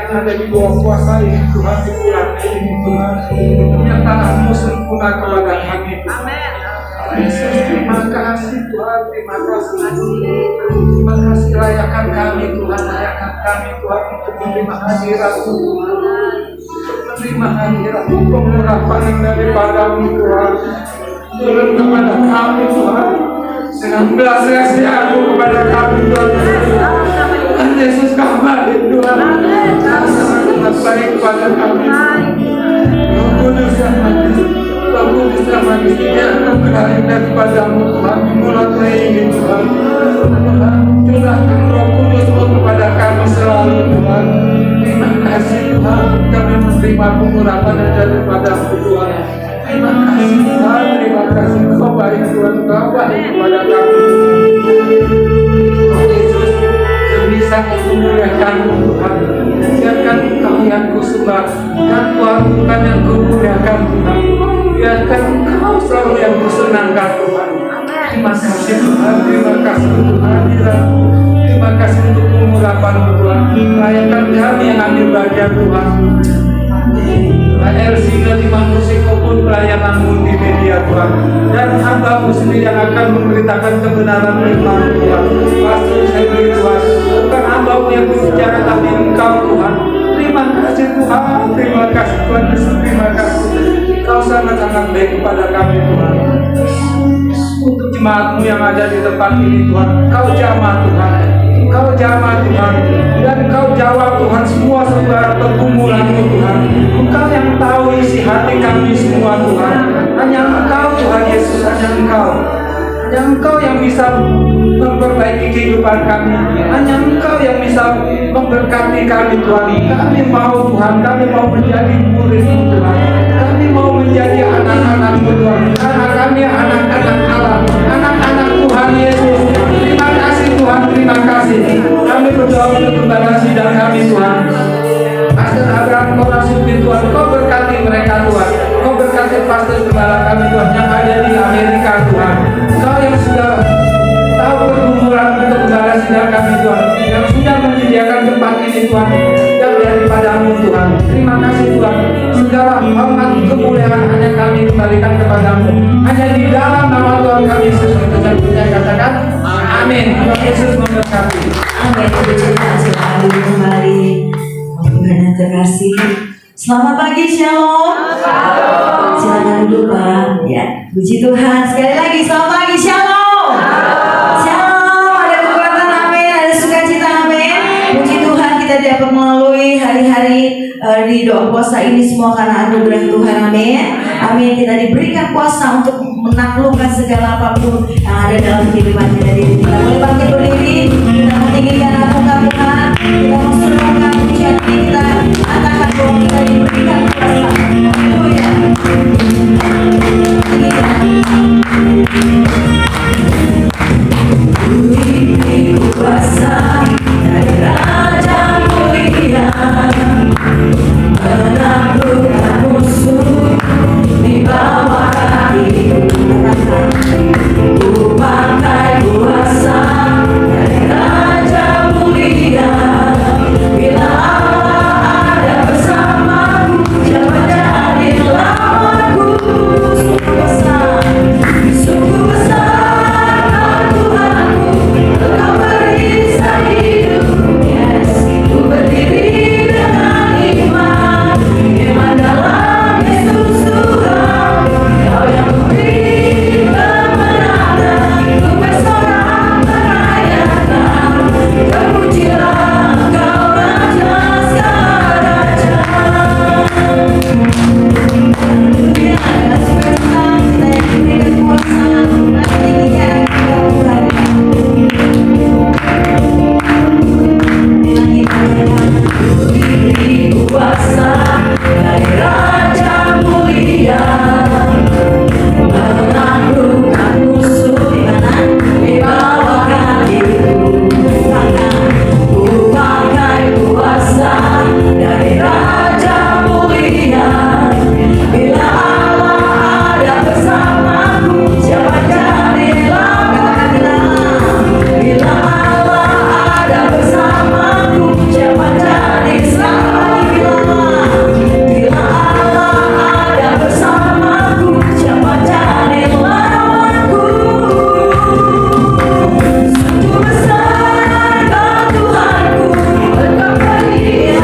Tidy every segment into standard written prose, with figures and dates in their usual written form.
yang ada di bawah kuasa ini Tuhan, di bulan ini Tuhan, penyertaan-Mu sempurna kepada kami Tuhan. Yesus, terima kasih Tuhan, terima kasih layakan kami Tuhan, layakan kami Tuhan untuk menerima hadirat-Mu Tuhan, untuk menerima hadirat-Mu, pengurapan yang daripada-Mu Tuhan, turun kepada kami Tuhan, dengan belas kasihan-Mu kepada kami Tuhan. Yesus kembali Tuhan, sangat baik kepada kami. Roh Kudus yang mati, Roh Kudus yang mati, yang kembali daripada-Mu Tuhan, dimulai ini Tuhan. Curahkan Roh Kudus-Mu kepada kami selalu Tuhan. Terima kasih Tuhan, kami menerima pengurapan daripada-Mu Tuhan. Terima kasih Tuhan, terima kasih Kau baik Tuhan, Kau baik kepada kami. Bisa memuliakan Tuhan, biarkan Engkau yang kusembah dan Tuhan bukan yang kumuliakan Tuhan, biarkan Engkau selalu yang kusenangkan Tuhan. Terima kasih Tuhan, terima kasih untuk hadirat, terima kasih untuk pengurapan Tuhan. Layakan kami yang ambil bagian Tuhan. LC menerima musik maupun pelayanan multimedia Tuhan, dan hamba-Mu sendiri yang akan memberitakan kebenaran firman Tuhan. Pastor Henry Tuhan, bukan hamba-Mu yang berbicara tapi Engkau Tuhan. Terima kasih Tuhan, terima kasih Tuhan Yesus, terima kasih. Kau sangat-sangat baik kepada kami Tuhan. Untuk jemaat-Mu yang ada di tempat ini Tuhan, Kau jamah Tuhan, Kau jamah Tuhan, dan Kau jawab Tuhan semua segala pergumulan-Mu Tuhan. Engkau yang tahu isi hati kami semua Tuhan. Hanya Engkau Tuhan Yesus, hanya Engkau. Hanya Engkau yang bisa memperbaiki kehidupan kami. Hanya Engkau yang bisa memberkati kami Tuhan. Kami mau Tuhan, kami mau menjadi murid-Mu Tuhan. Kami mau menjadi anak-anak-Mu Tuhan. Karena kami anak-anak Allah, anak-anak Tuhan Yesus. Terima kasih Tuhan, terima kasih. Kami berdoa untuk gembala sidang kami Tuhan. Pastor Abraham Korasuti Tuhan, Kau berkati mereka Tuhan. Kau berkati pastor gembala kami Tuhan yang ada di Amerika Tuhan. Kau yang sudah tahu pergumulan untuk gembala sidang kami Tuhan, yang sudah menyediakan tempat ini Tuhan, yang daripada-Mu Tuhan. Terima kasih Tuhan. Segala hormat kemuliaan hanya kami kembalikan kepada-Mu. Hanya di dalam nama Tuhan kami Yesus kita katakan amin. Tuhan Yesus memberkati. Amin. Terima kasih kembali. Tuhan yang terkasih, selamat pagi, shalom. Silakan duduk Pak. Ya, puji Tuhan. Sekali lagi selamat pagi, shalom. Shalom. Ada kekuatan, amin. Ada sukacita, amin. Puji Tuhan, kita dapat melalui hari-hari di doa puasa ini semua karena anugerah Tuhan, amin. Amin. Kita diberikan kuasa untuk menaklukkan segala apapun yang ada dalam kehidupan kita. Kita boleh bangkit berdiri, kita meninggikan muka Tuhan, kita menserukan pujian ini, kita katakan bahwa kita diberikan kuasa. Haleluya. Diberi kuasa dari Raja Mulia, menaklukkan musuh di bawah kakiku. Ku pakai kuasa dari Raja Mulia, bila Allah ada bersamaku, siapa jadi lawanku. Sungguh besar, sungguh besar Tuhanku, Engkau beri hidup. Yes, ku berdiri dengan iman, iman dalam Yesus Tuhan. Kau yang memberi kemenangan, ku bersorak merayakan. Terpujilah Engkau Raja segala raja. Haleluya, kita senang, kita yang diberikan kuasa, kita tinggikan Tuhan. Diberi kuasa dari Raja Mulia, menaklukkan musuh di bawah kakiku. Ku pakai kuasa dari Raja Mulia, bila Allah ada bersamaku, siapa jadi lawanku. Bila Allah ada bersamaku, siapa jadi lawanku. Bila Allah ada bersamaku, siapa jadi lawanku. Sungguh besar Kau Tuhanku, Engkau beri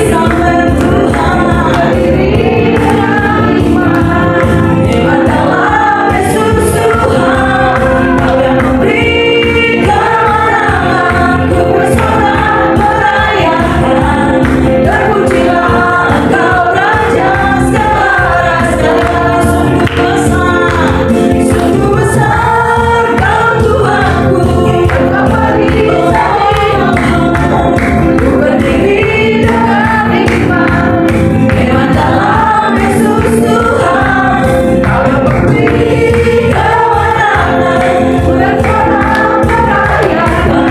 sampai Tuhan. Berdiri dengan iman dalam Yesus Tuhan. Kau yang memberi kemenangan, ku bersorak merayakan. Terpujilah Engkau Raja segala raja. Sungguh besar Kau Tuhanku, Engkau beri iman. Ku berdiri dengan iman dalam Yesus Tuhan. Kau yang memberi kemenangan, ku bersorak merayakan.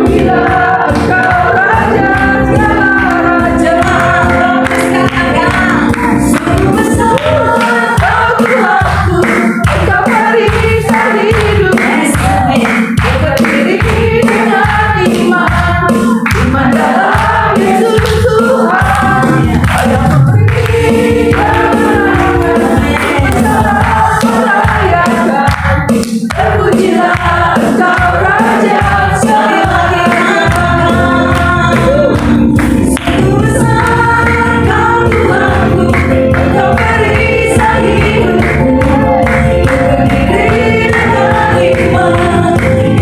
Terpujilah Engkau Raja segala raja. Sungguh besar Kau Tuhanku, Engkau beri hidup. Ku berdiri dengan iman dalam Yesus Tuhan. Kau yang memberi kemenangan, merayakan. Terpujilah Engkau Raja segala raja. Sungguh besar Kau Tuhanku, Engkau beri hidupku. Ku berdiri dengan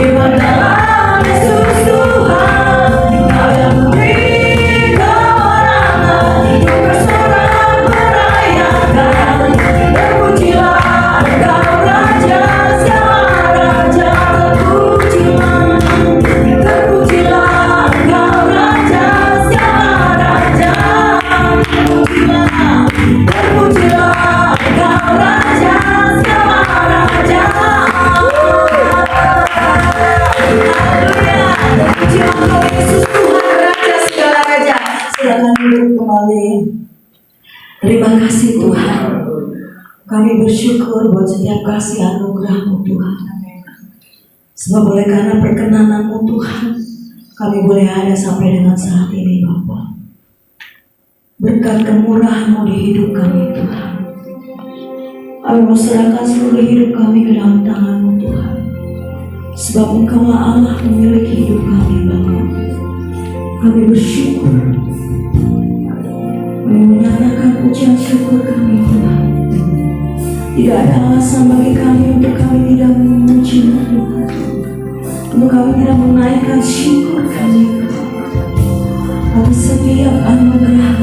iman dalam Yesus Tuhan. Kau yang memberi kemenangan, ku bersorak merayakan. Terpujilah Engkau Raja segala raja. Terpujilah Engkau Raja segala raja. Terpujilah Engkau Raja segala raja. Haleluya. Terpujilah Engkau Yesus Tuhan, Raja segala raja. Silakan duduk kembali. Terima kasih Tuhan. Kami bersyukur buat setiap kasih anugerah-Mu Tuhan. Sebab oleh karena perkenanan-Mu Tuhan, kami boleh ada sampai dengan saat ini Bapa. Berkat kemurahan-Mu di hidup kami Tuhan. Kami mau serahkan seluruh hidup kami ke dalam tangan-Mu Tuhan. Sebab Engkaulah Allah pemilik hidup kami Bapa. Kami bersyukur. Kami menyatakan pujian syukur kami Tuhan. Tidak ada alasan bagi kami untuk kami tidak memuji Tuhan, untuk kami tidak menaikkan syukur kami. atas setiap anugerah,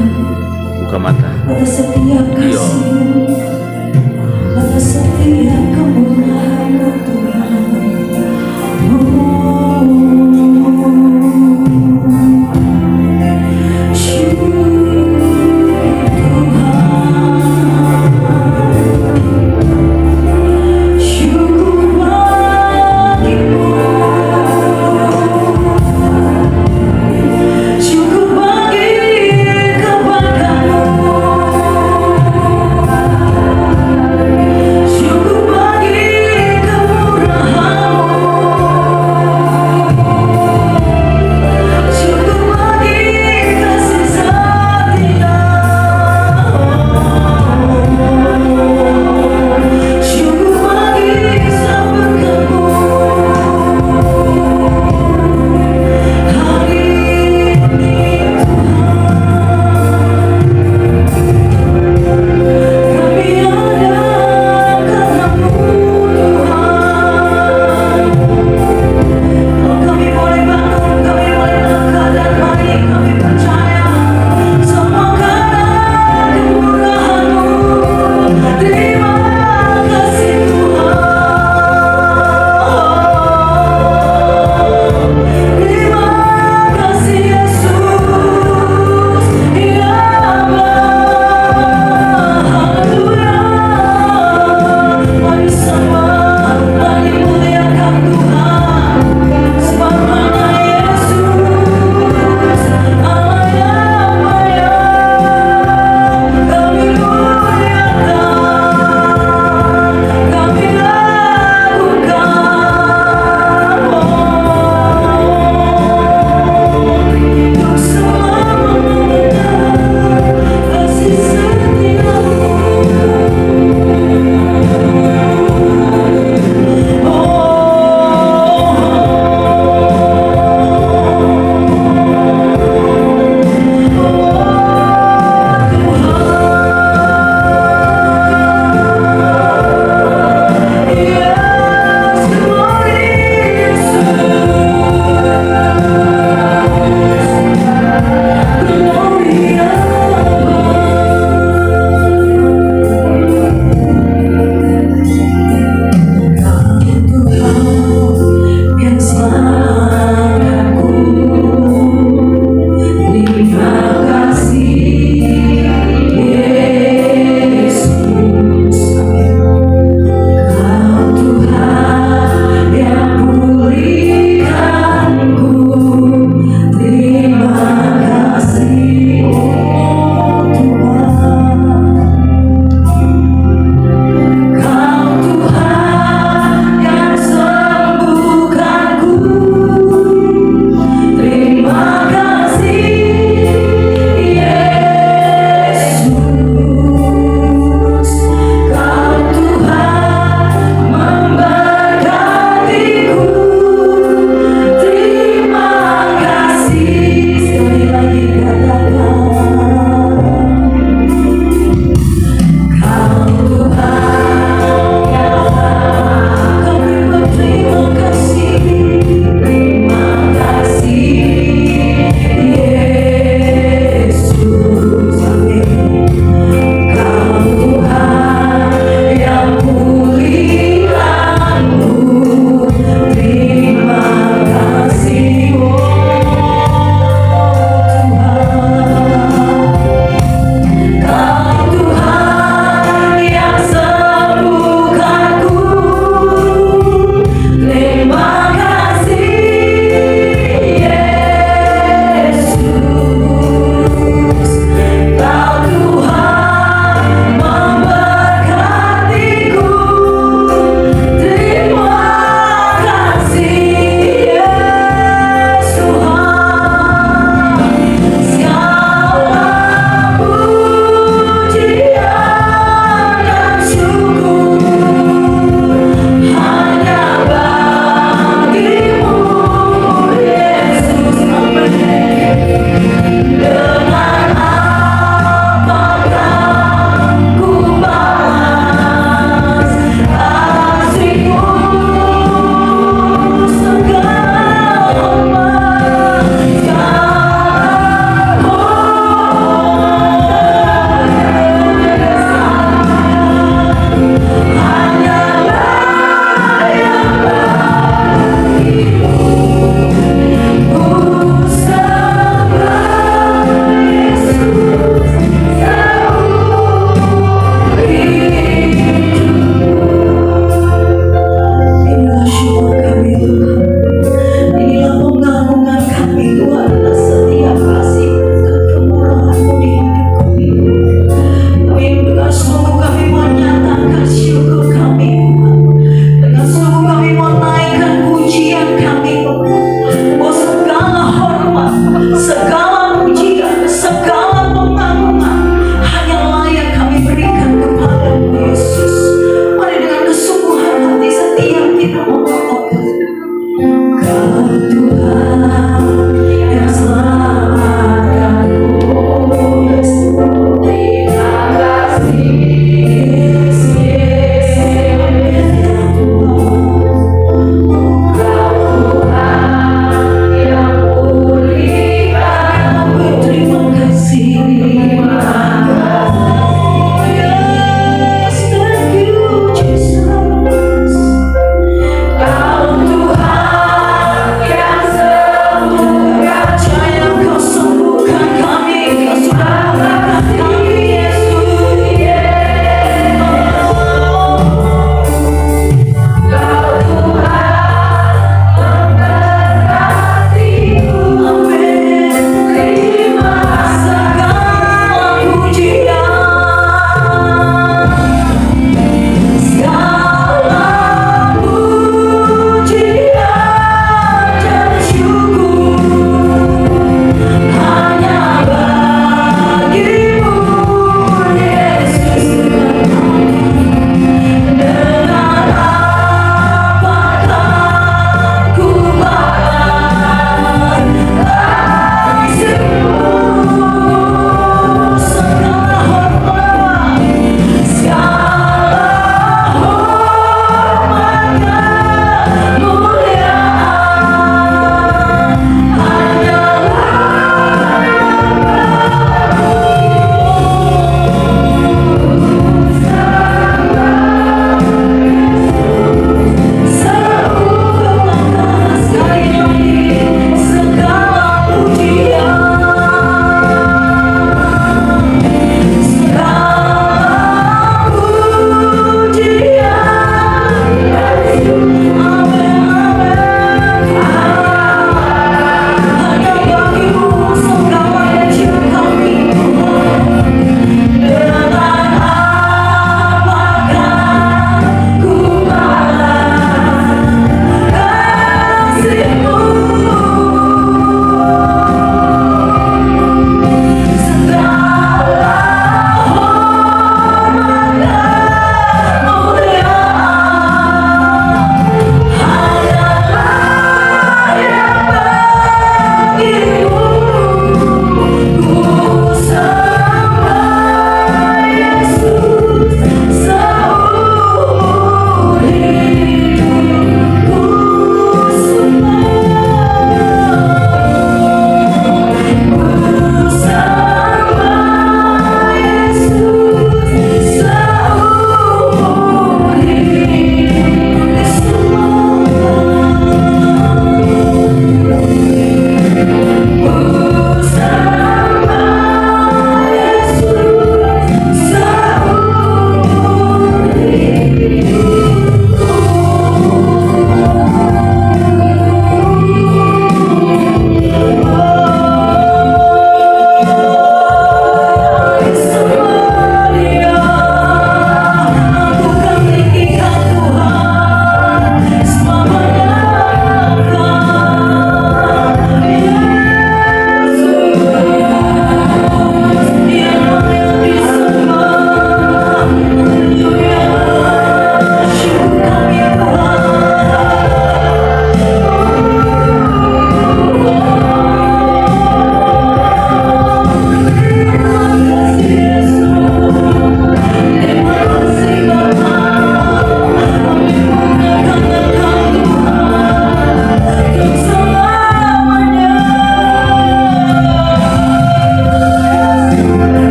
Buka mata. atas setiap Iya. kasih, atas setiap kemurahan Tuhan. Oh, syukur Tuhan, syukur bagimu, syukur bagi kebaikan-Mu.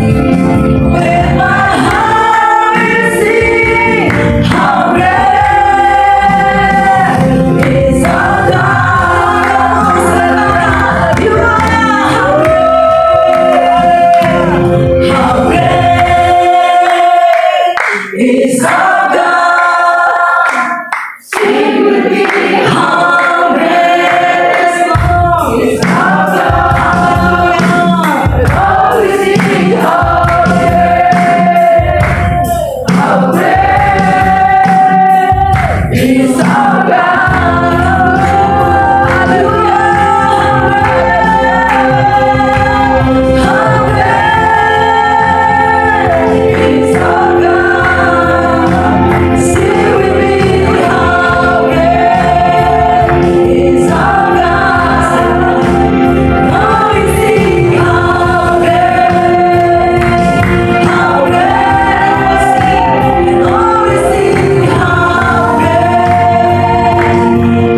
With my heart will sing how great is our God. You are how great is our God. Sing with me, how great is our God. Oh, we sing how great is our God. How great is our God. Sing with me, how great is our God. Oh, we sing how great, how great. Oh, we sing how great,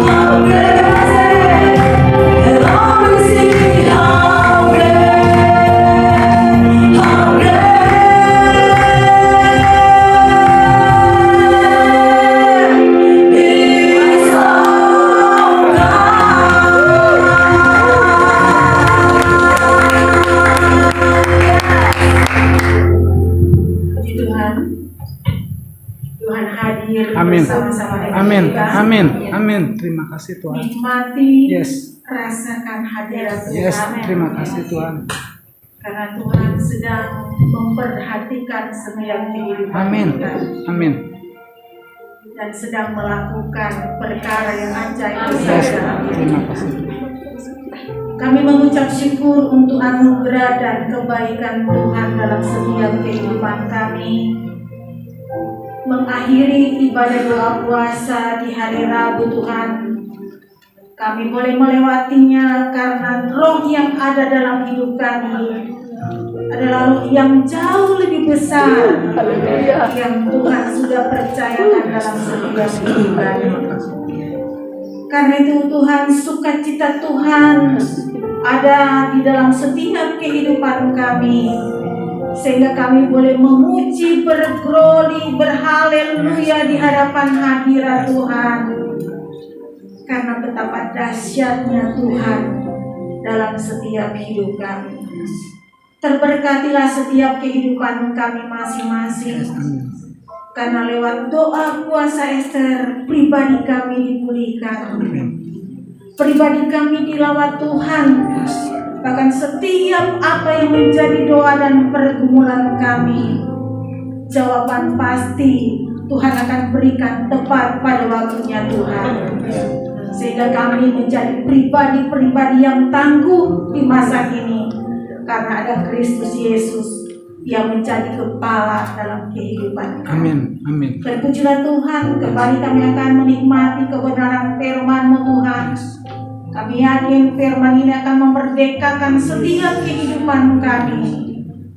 how great. And oh, we sing how great, how great is our Puji Tuhan, Tuhan hadir Amin. bersama-sama dengan Amin. kita. Amin. Amin. Terima kasih Tuhan. Nikmati, Yes. rasakan hadirat Yes. Tuhan. Terima kasih Tuhan. Karena Tuhan sedang memperhatikan setiap kehidupan Amin. kita Amin. dan sedang melakukan perkara yang ajaib Yes. besar dalam hidup Terima kita. kasih. Kami mengucap syukur untuk anugerah dan kebaikan Tuhan dalam setiap kehidupan kami. Mengakhiri ibadah doa puasa di hari Rabu Tuhan, kami boleh melewatinya karena roh yang ada dalam hidup kami adalah roh yang jauh lebih besar yang Tuhan sudah percayakan dalam setiap kehidupan. Karena itu Tuhan, sukacita Tuhan ada di dalam setiap kehidupan kami, sehingga kami boleh memuji, berglori, berhaleluya di hadapan hadirat Tuhan. Karena betapa dahsyatnya Tuhan dalam setiap hidup kami. Terberkatilah setiap kehidupan kami masing-masing. Karena lewat doa puasa Ester, pribadi kami dipulihkan. Pribadi kami dilawat Tuhan. Bahkan setiap apa yang menjadi doa dan pergumulan kami, jawaban pasti Tuhan akan berikan tepat pada waktunya Tuhan. Sehingga kami menjadi pribadi-pribadi yang tangguh di masa ini. Karena ada Kristus Yesus yang menjadi kepala dalam kehidupan kami. Amin. Amin. Terpujilah Tuhan, kembali kami akan menikmati kebenaran firman-Mu Tuhan. Kami yakin firman ini akan memerdekakan setiap kehidupan kami.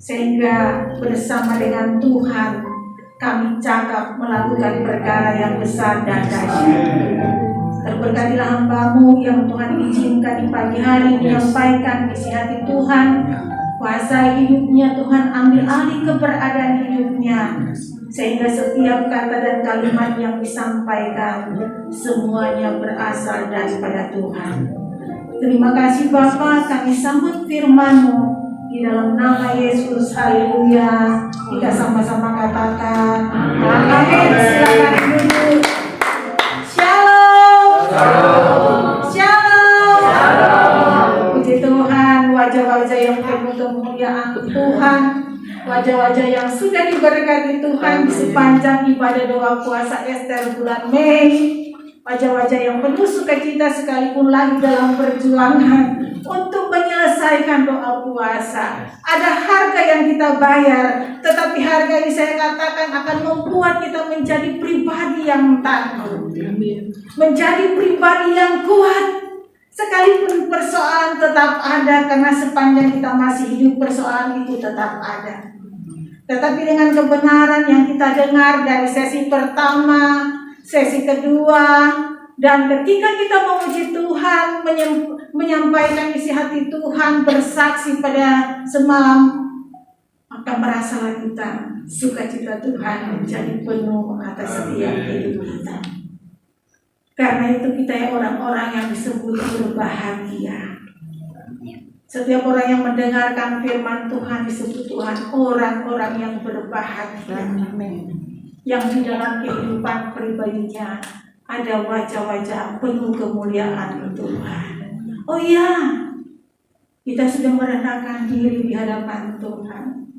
Sehingga bersama dengan Tuhan kami cakap melakukan perkara yang besar dan dahsyat. Terberkatilah hamba-Mu yang Tuhan izinkan di pagi hari menyampaikan isi hati Tuhan. Kuasai hidupnya Tuhan, ambil alih keberadaan hidupnya, sehingga setiap kata dan kalimat yang disampaikan semuanya berasal daripada Tuhan. Terima kasih Bapa, kami sambut firman-Mu di dalam nama Yesus. Haleluya. Kita sama-sama katakan amin. Silakan duduk. Shalom. Shalom. Puji Tuhan, wajah-wajah yang penuh kemuliaan Tuhan, wajah-wajah yang sudah diberkati Tuhan di sepanjang ibadah doa puasa Ester bulan Mei, wajah-wajah yang penuh sukacita sekalipun lagi dalam perjuangan untuk menyelesaikan doa puasa. Ada harga yang kita bayar, tetapi harga ini saya katakan akan membuat kita menjadi pribadi yang tangguh, menjadi pribadi yang kuat. Sekalipun persoalan tetap ada, karena sepanjang kita masih hidup persoalan itu tetap ada. Tetapi dengan kebenaran yang kita dengar dari sesi pertama, sesi kedua, dan ketika kita memuji Tuhan, menyampaikan isi hati Tuhan, bersaksi pada semalam maka merasalah kita sukacita Tuhan menjadi penuh atas setiap hidup kita. Karena itu kita ya orang-orang yang disebut berbahagia. Setiap orang yang mendengarkan firman Tuhan disebut Tuhan orang-orang yang berbahagia. Yang di dalam kehidupan pribadinya ada wajah-wajah penuh kemuliaan Tuhan. Oh iya, kita sudah merendahkan diri di hadapan Tuhan,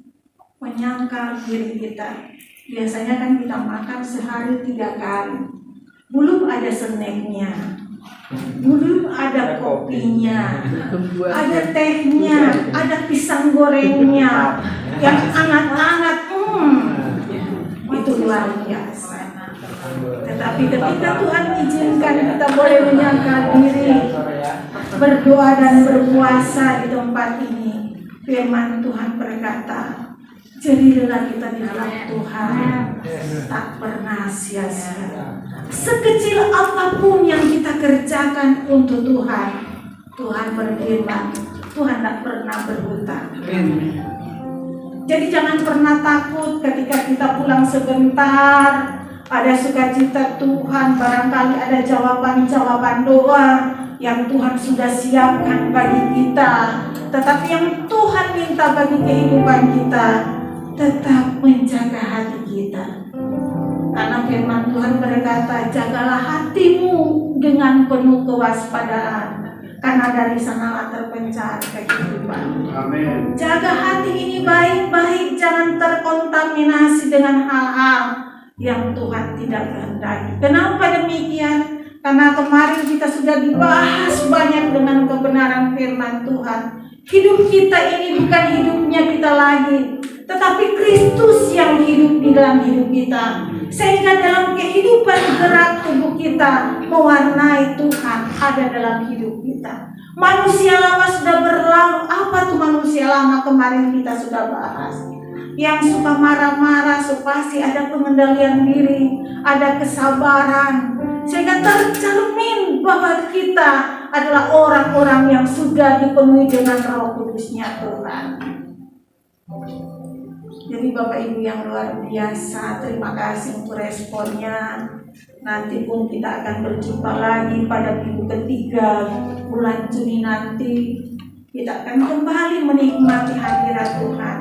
menyangkal diri kita. Biasanya kan kita makan sehari 3 kali, belum ada snacknya, belum ada kopinya, ada tehnya, ada pisang gorengnya yang hangat-hangat. Itu luar biasa. Tetapi ketika Tuhan izinkan kita boleh menyangkal diri, berdoa dan berpuasa di tempat ini, firman Tuhan berkata, jadilah kita di dalam Tuhan tak pernah sia-sia. Sekecil apapun yang kita kerjakan untuk Tuhan, Tuhan berfirman, Tuhan tak pernah berhutang. Jadi jangan pernah takut ketika kita pulang sebentar, ada sukacita Tuhan, barangkali ada jawaban-jawaban doa yang Tuhan sudah siapkan bagi kita. Tetapi yang Tuhan minta bagi kehidupan kita, tetap menjaga hati kita. Karena firman Tuhan berkata, jagalah hatimu dengan penuh kewaspadaan, karena dari sanalah terpancar kehidupan. Amin. Jaga hati ini baik-baik, jangan terkontaminasi dengan hal-hal yang Tuhan tidak kehendaki. Kenapa demikian? Karena kemarin kita sudah dibahas banyak dengan kebenaran firman Tuhan. Hidup kita ini bukan hidupnya kita lagi, tetapi Kristus yang hidup di dalam hidup kita. Sehingga dalam kehidupan gerak tubuh kita mewarnai Tuhan ada dalam hidup kita. Manusia lama sudah berlalu. Apa tuh manusia lama? Kemarin kita sudah bahas. Yang suka marah-marah, pasti ada pengendalian diri, ada kesabaran. Sehingga tercermin bahwa kita adalah orang-orang yang sudah dipenuhi dengan Roh Kudus-Nya Tuhan. Jadi Bapak Ibu yang luar biasa, terima kasih untuk responnya. Nanti pun kita akan berjumpa lagi pada minggu ketiga bulan Juni nanti. Kita akan kembali menikmati hadirat Tuhan.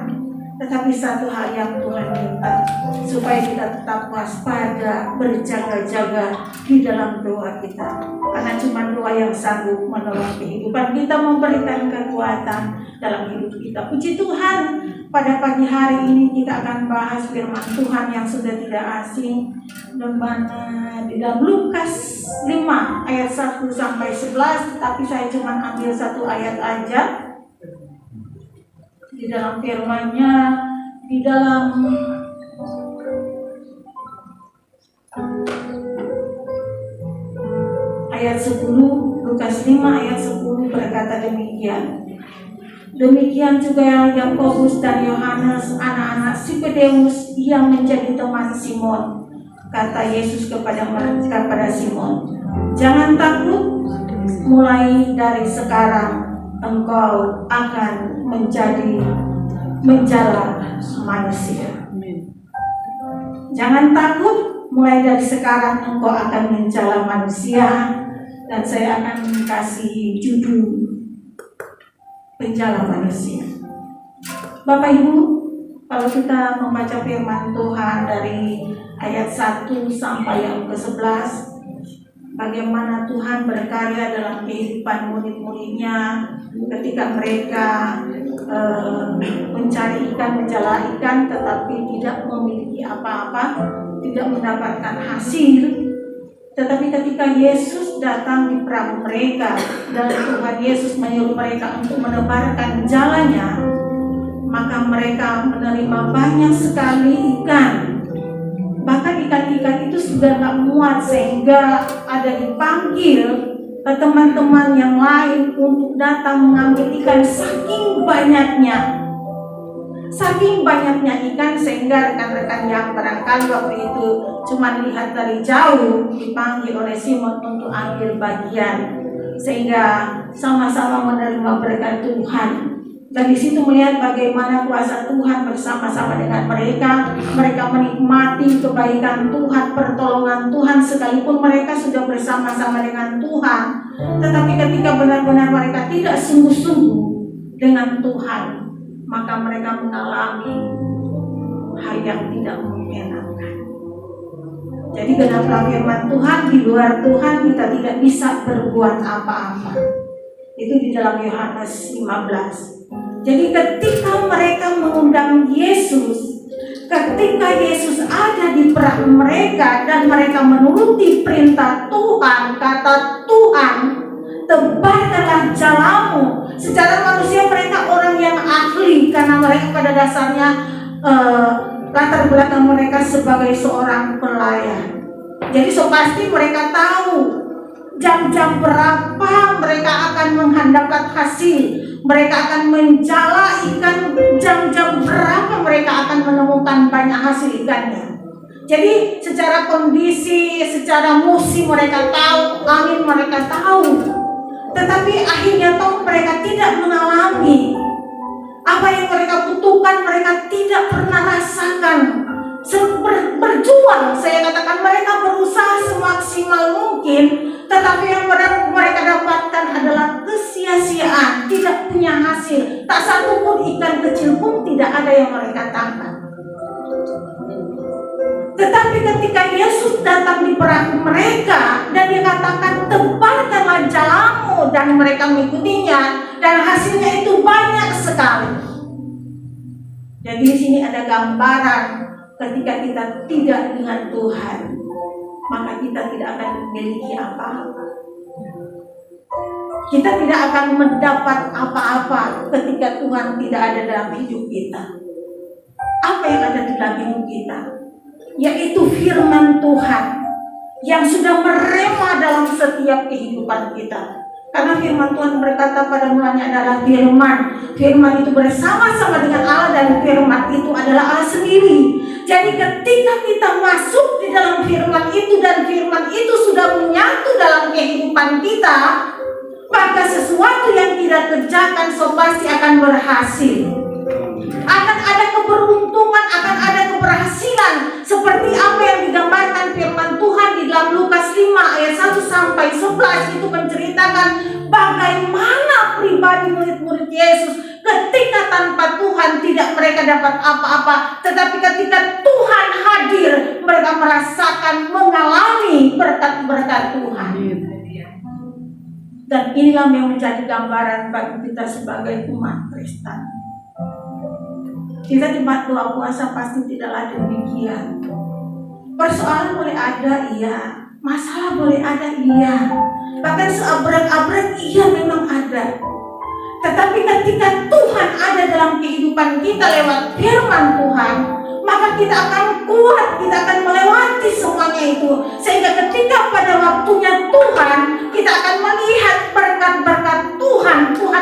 Tetapi satu hal yang Tuhan minta, supaya kita tetap waspada, berjaga-jaga di dalam doa kita. Karena cuma doa yang sanggup menolong kehidupan kita, memberikan kekuatan dalam hidup kita. Puji Tuhan, pada pagi hari ini kita akan bahas firman Tuhan yang sudah tidak asing, di dalam Lukas 5 ayat 1 sampai 11, tapi saya cuma ambil satu ayat aja. Di dalam firman-Nya, di dalam ayat 10, Lukas 5 ayat 10 berkata demikian. Demikian juga Yakobus dan Yohanes, anak-anak Zebedeus yang menjadi teman Simon. Kata Yesus kepada Simon, jangan takut, mulai dari sekarang engkau akan menjadi menjala manusia. Jangan takut, mulai dari sekarang engkau akan menjala manusia. Dan saya akan kasih judul penjala manusia. Bapak Ibu, kalau kita membaca firman Tuhan dari ayat 1 sampai yang ke-11, bagaimana Tuhan berkarya dalam kehidupan murid-muridnya ketika mereka mencari ikan, menjala ikan, tetapi tidak memiliki apa-apa, tidak mendapatkan hasil. Tetapi ketika Yesus datang di perahu mereka dan Tuhan Yesus menyuruh mereka untuk menebarkan jalannya, maka mereka menerima banyak sekali ikan. Bahkan ikan-ikan itu sudah tak muat, sehingga ada dipanggil teman-teman yang lain untuk datang mengambil ikan. Saking banyaknya ikan, sehingga rekan-rekan yang barangkali waktu itu cuma lihat dari jauh dipanggil oleh Simon untuk ambil bagian, sehingga sama-sama menerima berkat Tuhan. Dan di situ melihat bagaimana kuasa Tuhan bersama-sama dengan mereka. Mereka menikmati kebaikan Tuhan, pertolongan Tuhan, sekalipun mereka sudah bersama-sama dengan Tuhan. Tetapi ketika benar-benar mereka tidak sungguh-sungguh dengan Tuhan, maka mereka mengalami hal yang tidak mengenakan. Jadi genaplah firman Tuhan, di luar Tuhan kita tidak bisa berbuat apa-apa. Itu di dalam Yohanes 15. Jadi ketika mereka mengundang Yesus, ketika Yesus ada di perahu mereka dan mereka menuruti perintah Tuhan, kata Tuhan, tebarkanlah jalamu. Secara manusia mereka orang yang ahli, karena mereka pada dasarnya latar belakang mereka sebagai seorang pelayan. Jadi so pasti mereka tahu jam-jam berapa mereka akan menghandapkan hasil. Mereka akan menjala ikan, jam-jam berapa mereka akan menemukan banyak hasil ikannya. Jadi secara kondisi, secara musim mereka tahu, angin mereka tahu. Tetapi akhirnya tahu mereka tidak mengalami apa yang mereka butuhkan, mereka tidak pernah rasakan. Berjuang, saya katakan mereka berusaha semaksimal mungkin, tetapi yang mereka dapatkan adalah kesia-siaan, tidak punya hasil. Tak satu pun ikan kecil pun tidak ada yang mereka tangkap. Tetapi ketika Yesus datang di perahu mereka dan dia katakan tebarkanlah jalamu, dan mereka mengikutinya, dan hasilnya itu banyak sekali. Jadi di sini ada gambaran ketika kita tidak dengan Tuhan, maka kita tidak akan memiliki apa-apa. Kita tidak akan mendapat apa-apa ketika Tuhan tidak ada dalam hidup kita. Apa yang ada di dalam hidup kita? Yaitu firman Tuhan yang sudah merema dalam setiap kehidupan kita. Karena firman Tuhan berkata pada mulanya adalah firman. Firman itu bersama-sama dengan Allah, dan firman itu adalah Allah sendiri. Jadi ketika kita masuk di dalam firman itu dan firman itu sudah menyatu dalam kehidupan kita, maka sesuatu yang kita kerjakan so pasti akan berhasil. Akan ada keberuntungan, akan ada keberhasilan. Seperti apa yang digambarkan firman Tuhan di dalam Lukas 5 ayat 1 sampai 11, itu menceritakan bagaimana pribadi murid-murid Yesus ketika tanpa Tuhan tidak mereka dapat apa-apa, tetapi ketika Tuhan hadir mereka merasakan, mengalami berkat-berkat Tuhan. Dan inilah yang menjadi gambaran bagi kita sebagai umat Kristen. Kita di doa puasa pasti tidaklah demikian. Persoalan boleh ada, iya. Masalah boleh ada, iya. Bahkan seabrek-abrek, iya memang ada. Tetapi ketika Tuhan ada dalam kehidupan kita lewat firman Tuhan, maka kita akan kuat, kita akan melewati semuanya itu. Sehingga ketika pada waktunya Tuhan, kita akan melihat berkat-berkat Tuhan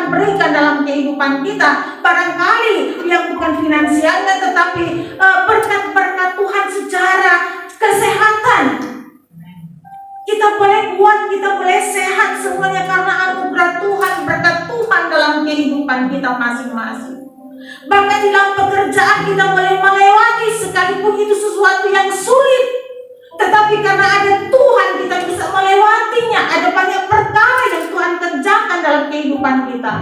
berikan dalam kehidupan kita. Barangkali yang bukan finansialnya, tetapi berkat-berkat Tuhan secara kesehatan. Kita boleh kuat, kita boleh sehat, semuanya karena anugerah Tuhan, berkat Tuhan dalam kehidupan kita masing-masing. Bahkan di dalam pekerjaan kita boleh melewati sekalipun itu sesuatu yang sulit, tetapi karena ada Tuhan kita bisa melewatinya. Ada banyak perkara yang Tuhan kerjakan dalam kehidupan kita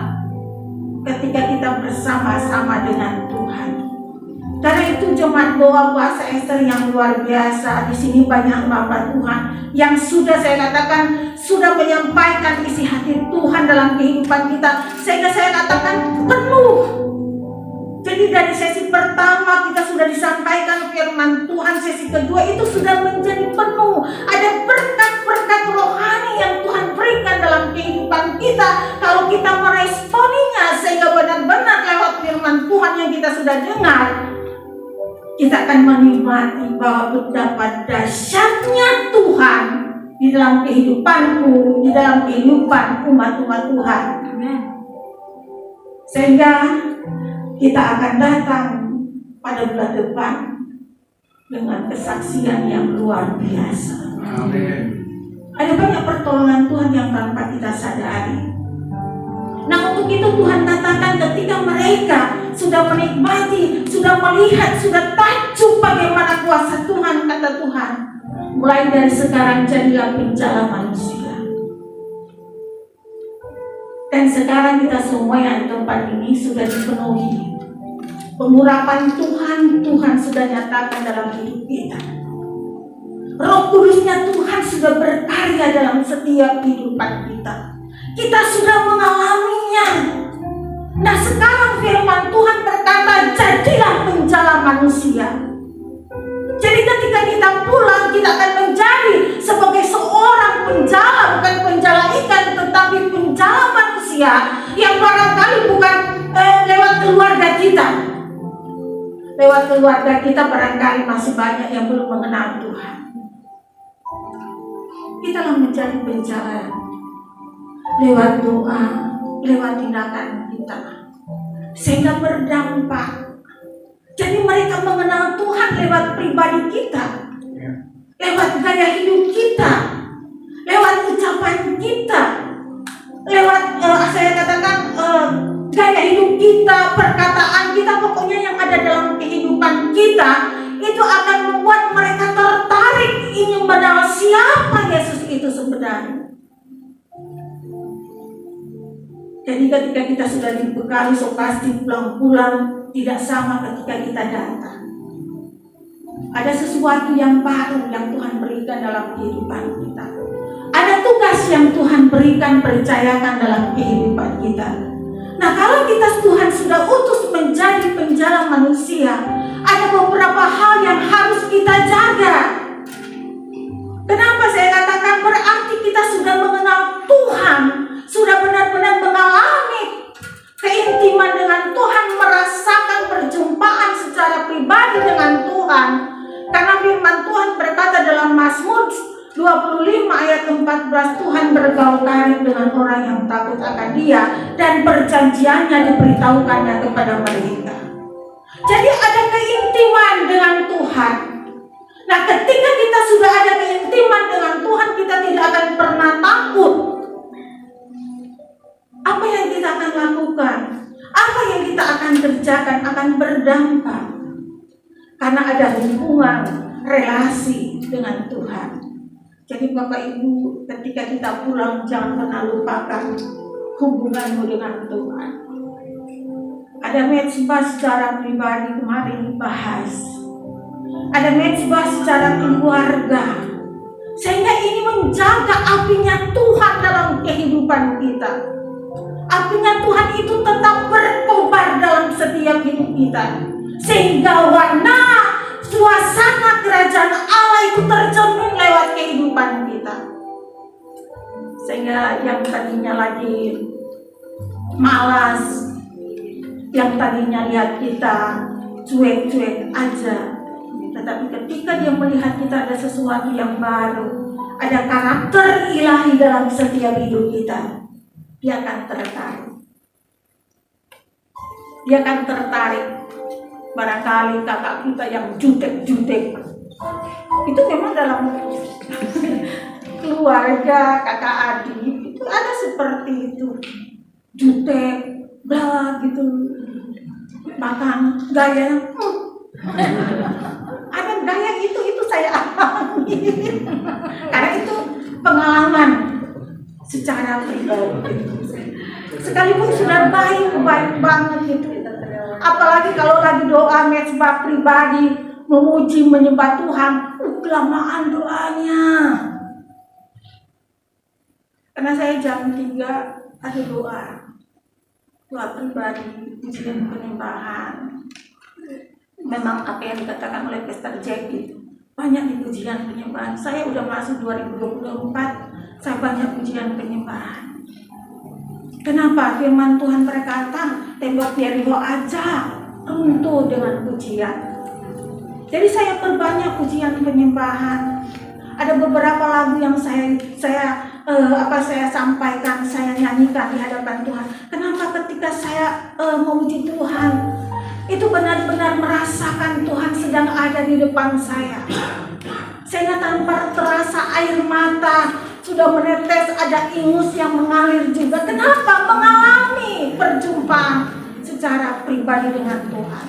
ketika kita bersama-sama dengan Tuhan. Karena itu jemaat doa puasa Ester yang luar biasa. Di sini banyak hamba Tuhan yang sudah saya katakan sudah menyampaikan isi hati Tuhan dalam kehidupan kita, sehingga saya katakan penuh. Jadi dari sesi pertama kita sudah disampaikan firman Tuhan, sesi kedua itu sudah menjadi penuh. Ada berkat-berkat rohani yang Tuhan berikan dalam kehidupan kita. Kalau kita meresponinya sehingga benar-benar lewat firman Tuhan yang kita sudah dengar, kita akan menikmati bahwa betapa dahsyatnya Tuhan di dalam kehidupanku, di dalam kehidupan umat-umat Tuhan. Sehingga kita akan datang pada bulan depan dengan kesaksian yang luar biasa. Amin. Ada banyak pertolongan Tuhan yang tanpa kita sadari. Nah, untuk itu Tuhan katakan ketika mereka sudah menikmati, sudah melihat, sudah takjub bagaimana kuasa Tuhan, kata Tuhan, mulai dari sekarang jadilah penjala manusia. Dan sekarang kita semua yang di tempat ini sudah dipenuhi pengurapan Tuhan. Tuhan sudah nyatakan dalam hidup kita. Roh Kudusnya Tuhan sudah berkarya dalam setiap kehidupan kita. Kita sudah mengalaminya. Nah, sekarang firman Tuhan berkata, jadilah penjala manusia. Jadi ketika kita pulang, kita akan menjadi sebagai seorang penjala, bukan penjala ikan, tetapi penjala manusia yang barangkali bukan lewat keluarga kita. Lewat keluarga kita barangkali masih banyak yang belum mengenal Tuhan. Kita lah menjadi penjala lewat doa, lewat tindakan kita, sehingga berdampak. Jadi mereka mengenal Tuhan lewat pribadi kita, lewat gaya hidup kita, lewat ucapan kita, lewat saya katakan gaya hidup kita, perkataan kita, pokoknya yang ada dalam kehidupan kita, itu akan membuat mereka tertarik ingin mengenal siapa Yesus itu sebenarnya. Jadi ketika kita sudah dibekali, so pasti pulang-pulang tidak sama ketika kita datang. Ada sesuatu yang baru yang Tuhan berikan dalam kehidupan kita. Ada tugas yang Tuhan berikan, percayakan dalam kehidupan kita. Nah, kalau kita Tuhan sudah utus menjadi penjala manusia, ada beberapa hal yang harus kita jaga. Kenapa saya katakan berarti kita sudah mengenal Tuhan, sudah benar-benar mengalami keintiman dengan Tuhan, merasakan perjumpaan secara pribadi dengan Tuhan. Karena firman Tuhan berkata dalam Mazmur 25 ayat 14, Tuhan bergaul karib dengan orang yang takut akan Dia, dan perjanjiannya diberitahukannya kepada mereka. Jadi ada keintiman dengan Tuhan. Nah, ketika kita sudah ada keintiman dengan Tuhan, kita tidak akan pernah takut. Apa yang kita akan lakukan, apa yang kita akan kerjakan akan berdampak. Karena ada hubungan, relasi dengan Tuhan. Jadi Bapak Ibu, ketika kita pulang, jangan pernah lupakan hubunganmu dengan Tuhan. Ada mezbah secara pribadi kemarin dibahas. Ada mezbah secara keluarga. Sehingga ini menjaga apinya Tuhan dalam kehidupan kita. Apinya Tuhan itu tetap berkobar dalam setiap hidup kita. Sehingga warna suasana kerajaan Allah itu tercermin lewat kehidupan kita. Sehingga yang tadinya lagi malas, yang tadinya lihat kita cuek-cuek aja, tetapi ketika dia melihat kita ada sesuatu yang baru, ada karakter ilahi dalam setiap hidup kita, dia akan tertarik. Dia akan tertarik. Barangkali kakak kita yang jutek-jutek, itu memang dalam keluarga kakak adik itu ada seperti itu, jutek, bla gitu, makan gaya, ada gaya itu saya alami, karena itu pengalaman secara pribadi. Sekalipun sudah baik banget gitu. Apalagi kalau lagi doa mezbah pribadi, memuji, menyembah Tuhan, kelamaan doanya. Karena saya jam 3 ada doa pribadi, pujian penyembahan. Memang apa yang dikatakan oleh Pastor Jack itu banyak di pujian penyembahan. Saya udah masuk 2024, saya banyak pujian penyembahan. Kenapa? Firman Tuhan berkata, tembok Yeriko aja runtuh dengan pujian. Jadi saya perbanyak pujian penyembahan. Ada beberapa lagu yang saya sampaikan, saya nyanyikan di hadapan Tuhan. Kenapa? Ketika saya memuji Tuhan, itu benar-benar merasakan Tuhan sedang ada di depan saya. Sehingga tanpa terasa air mata sudah menetes, ada ingus yang mengalir juga. Kenapa? Mengalami berjumpa secara pribadi dengan Tuhan.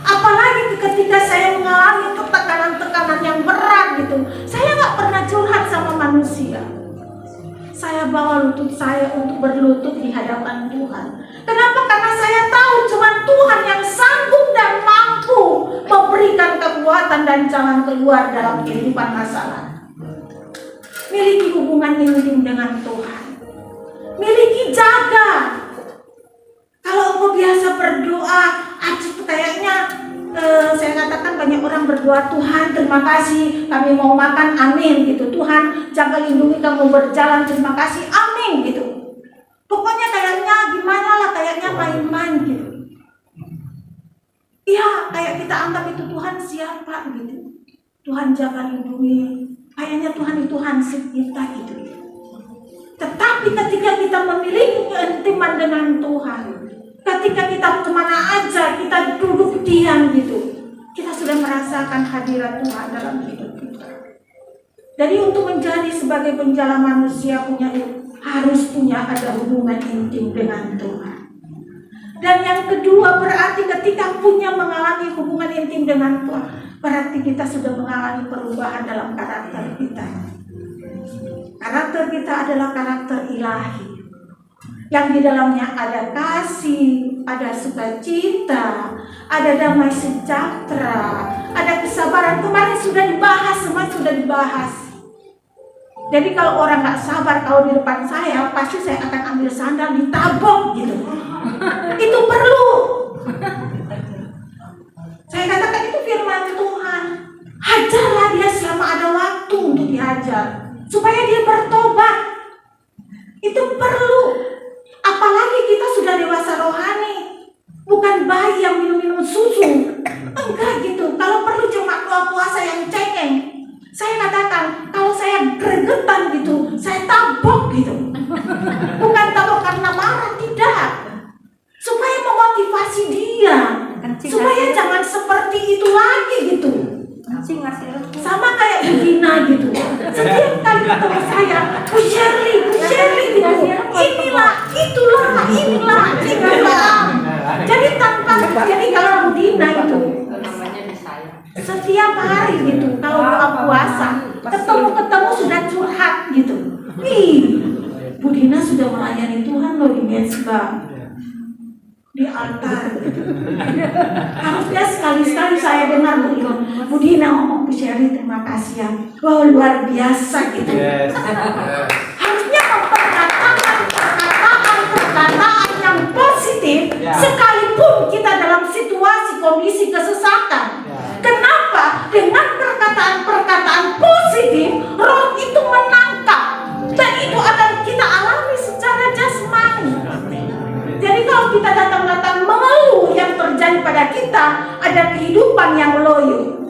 Apalagi ketika saya mengalami tekanan-tekanan yang berat gitu, saya nggak pernah curhat sama manusia. Saya bawa lutut saya untuk berlutut di hadapan Tuhan. Kenapa? Karena saya tahu cuma Tuhan yang sanggup dan mampu memberikan kekuatan dan jalan keluar dalam kehidupan masalah. Miliki hubungan intim dengan Tuhan. Miliki, jaga. Kalau engkau biasa berdoa, kayaknya saya katakan banyak orang berdoa, Tuhan terima kasih kami mau makan, amin gitu. Tuhan jaga lindungi kamu berjalan, terima kasih, amin gitu. Pokoknya kayaknya gimana lah, kayaknya main-main gitu. Iya, kayak kita anggap itu Tuhan siapa gitu. Tuhan jaga lindungi, kayaknya Tuhan itu hansip kita gitu. Tetapi ketika kita memiliki keintiman dengan Tuhan, ketika kita kemana aja kita duduk diam gitu, kita sudah merasakan hadirat Tuhan dalam hidup kita. Jadi untuk menjadi sebagai penjala manusia harus punya ada hubungan intim dengan Tuhan. Dan yang kedua berarti ketika mengalami hubungan intim dengan Tuhan, berarti kita sudah mengalami perubahan dalam karakter kita. Karakter kita adalah karakter ilahi, yang di dalamnya ada kasih, ada sukacita, ada damai sejahtera, ada kesabaran. Kemarin sudah dibahas, semua sudah dibahas. Jadi kalau orang nggak sabar, kalau di depan saya, pasti saya akan ambil sandal ditabok gitu. Itu perlu. Saya katakan itu firman Tuhan. Hajarlah dia selama ada waktu untuk dihajar, supaya dia bertobat. Itu perlu. Apalagi kita sudah dewasa rohani, bukan bayi yang minum susu. Enggak gitu. Kalau perlu cuma doa puasa yang cengeng. Saya katakan, kalau saya gregetan gitu, saya tabok gitu. Bukan tabok karena marah, tidak. Supaya memotivasi dia, supaya jangan seperti itu lagi gitu. Sama kayak Bu Dina gitu. Setiap kali ketemu saya, Bu Shirley gitu. Inilah, itulah. Jadi kalau Bu Dina itu setiap hari gitu, kalau doa puasa, ketemu sudah curhat gitu. Bu Dina sudah melayani Tuhan loh di mezbah, di altar. Harusnya sekali-sekali saya dengar Bu Dina ngomong, Bu Sherry terima kasih ya, wah luar biasa gitu. Harusnya perkataan yang positif, sekalipun kita dalam situasi kondisi kesesakan. Kenapa? Dengan perkataan-perkataan positif, roh itu menangkap, dan itu akan kita alami secara jasmani. Jadi kalau kita datang-datang mengeluh, yang terjadi pada kita ada kehidupan yang loyo.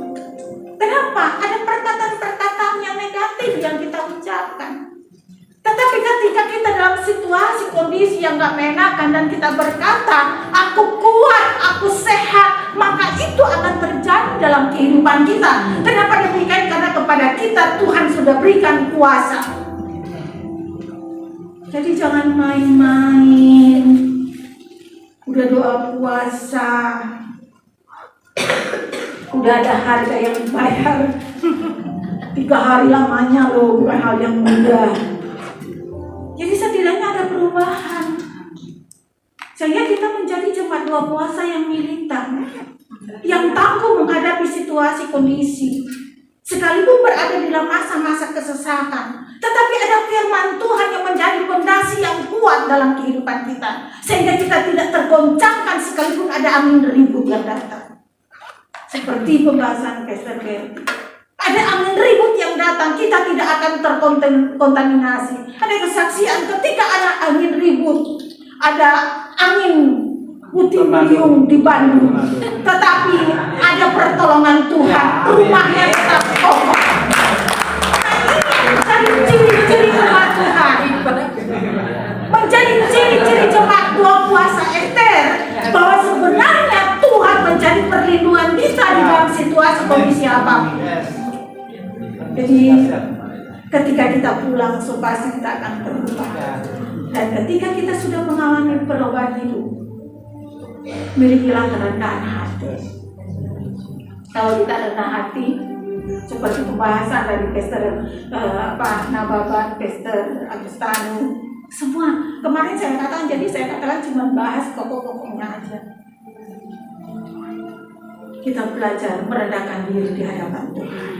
Kenapa? Ada perkataan-perkataan yang negatif yang kita ucapkan. Tetapi ketika kita dalam situasi kondisi yang gak mengenakan dan kita berkata, aku kuat, aku sehat, maka itu akan terjadi dalam kehidupan kita. Kenapa demikian? Karena kepada kita Tuhan sudah berikan kuasa. Jadi jangan main-main. Udah doa puasa, udah ada harga yang dibayar, 3 hari lamanya loh, bukan hal yang mudah. Jadi setidaknya ada perubahan. Sehingga kita menjadi jemaat doa puasa yang militan, yang tangguh menghadapi situasi kondisi, sekalipun berada di dalam masa-masa kesesakan. Tetapi ada firman Tuhan yang menjadi fondasi yang kuat dalam kehidupan kita, sehingga kita tidak tergoncangkan sekalipun ada angin ribut yang datang. Seperti pembahasan Pastor Berti. Ada angin ribut yang datang, kita tidak akan terkontaminasi. Ada kesaksian ketika ada angin ribut, ada angin puting beliung di Bandung, tetapi ada pertolongan Tuhan, rumahnya tetap kokoh. Nah ini menjadi ciri-ciri jemaat Tuhan, menjadi ciri-ciri jemaat doa puasa Ester, bahwa sebenarnya Tuhan menjadi perlindungan kita di dalam situasi kondisi apapun. Jadi ketika kita pulang, pasti kita akan berubah. Dan ketika kita sudah mengalami perubahan hidup, milikilah kerendahan hati. Kalau kita rendah hati, seperti pembahasan dari Pastor Nababan, Pastor Agustanu, semua kemarin saya katakan cuma bahas pokok-pokoknya aja. Kita belajar merendahkan diri di hadapan Tuhan.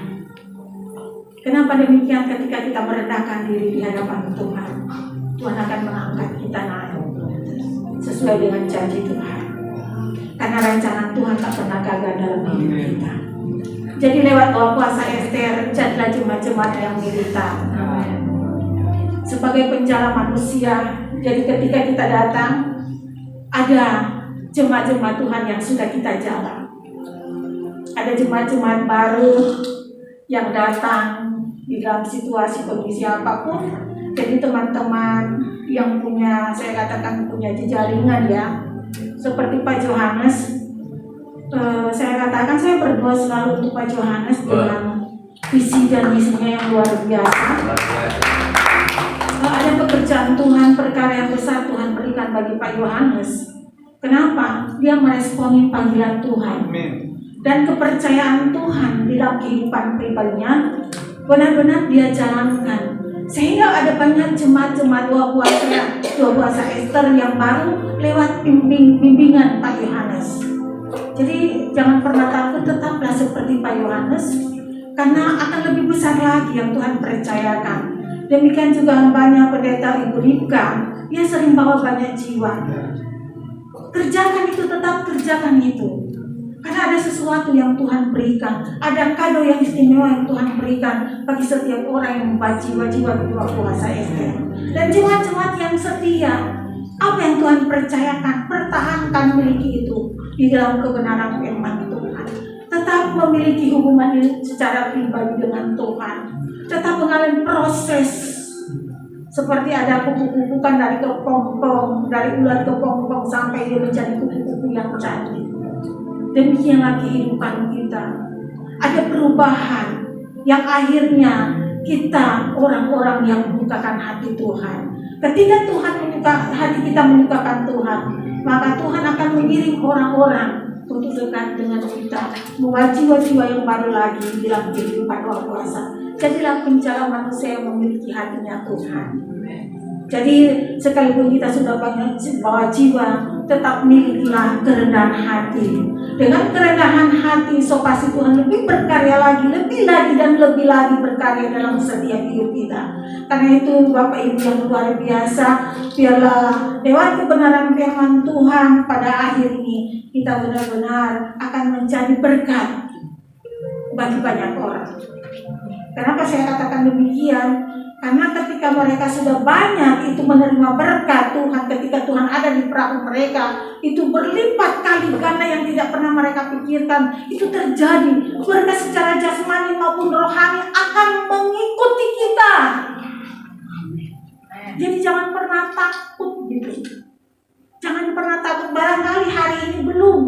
Kenapa demikian? Ketika kita merendahkan diri di hadapan Tuhan, Tuhan akan mengangkat kita naik sesuai dengan janji Tuhan. Karena rencana Tuhan tak pernah gagal dalam hidup kita. Jadi lewat doa puasa Ester, jadilah jemaat-jemaat yang militan. Sebagai penjala manusia, jadi ketika kita datang, ada jemaat-jemaat Tuhan yang sudah kita jalan. Ada jemaat-jemaat baru yang datang di dalam situasi kondisi apapun. Jadi teman-teman yang punya, saya katakan punya jejaringan ya, seperti Pak Johannes, saya katakan saya berdoa selalu untuk Pak Johannes dengan visi dan misinya yang luar biasa. Ada pekerjaan Tuhan, perkara yang besar Tuhan berikan bagi Pak Yohanes. Kenapa? Dia meresponi panggilan Tuhan. Dan kepercayaan Tuhan di dalam kehidupan pribadinya benar-benar dia jalankan. Sehingga ada banyak jemaat-jemaat dua puasa Ester yang baru lewat bimbingan Pak Yohanes. Jadi jangan pernah takut, tetaplah seperti Pak Yohanes, karena akan lebih besar lagi yang Tuhan percayakan. Demikian juga hambanya pendeta Ibu Rika, dia sering bawa banyak jiwa. Kerjakan itu, tetap kerjakan itu. Karena ada sesuatu yang Tuhan berikan, ada kado yang istimewa yang Tuhan berikan bagi setiap orang yang membawa jiwa-jiwa di dua puasa Ester. Dan jemaat-jemaat yang setia, apa yang Tuhan percayakan, pertahankan, miliki itu di dalam kebenaran firman Tuhan. Tetap memiliki hubungan secara pribadi dengan Tuhan. Tetap mengalami proses. Seperti ada kupu-kupu kan dari kepompong, dari ular kepompong sampai dia menjadi kupu-kupu yang cantik. Demikianlah kehidupan kita. Ada perubahan yang akhirnya kita orang-orang yang membukakan hati Tuhan. Ketika hati kita membukakan Tuhan, maka Tuhan akan mengirim orang-orang untuk dekat dengan kita, membawa jiwa-jiwa yang baru lagi di dalam kehidupan luar puasa. Jadilah penjala manusia yang memiliki hatinya Tuhan. Jadi sekalipun kita sudah banyak bawa jiwa, tetap milikilah kerendahan hati. Dengan kerendahan hati, so pasti Tuhan lebih berkarya lagi, lebih lagi dan lebih lagi berkarya dalam setiap hidup kita. Karena itu Bapak Ibu yang luar biasa, biarlah lewat kebenaran firman Tuhan pada akhir ini kita benar-benar akan menjadi berkat bagi banyak orang. Kenapa saya katakan demikian? Karena ketika mereka sudah banyak itu menerima berkat Tuhan, ketika Tuhan ada di perahu mereka, itu berlipat kali karena yang tidak pernah mereka pikirkan itu terjadi. Berkat secara jasmani maupun rohani akan mengikuti kita. Jadi jangan pernah takut gitu. Jangan pernah takut, barangkali hari ini belum,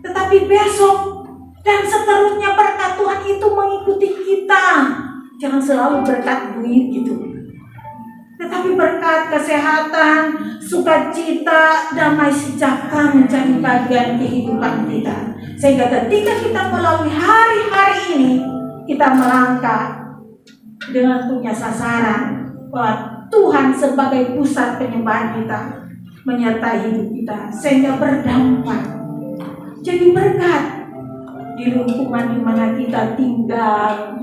tetapi besok dan seterusnya berkat Tuhan itu mengikuti kita. Jangan selalu berkat duit gitu, tetapi berkat kesehatan, sukacita, damai sejahtera menjadi bagian kehidupan kita. Sehingga ketika kita melalui hari-hari ini, kita melangkah dengan punya sasaran bahwa Tuhan sebagai pusat penyembahan kita menyertai hidup kita, sehingga berdampak jadi berkat di lingkungan di mana kita tinggal.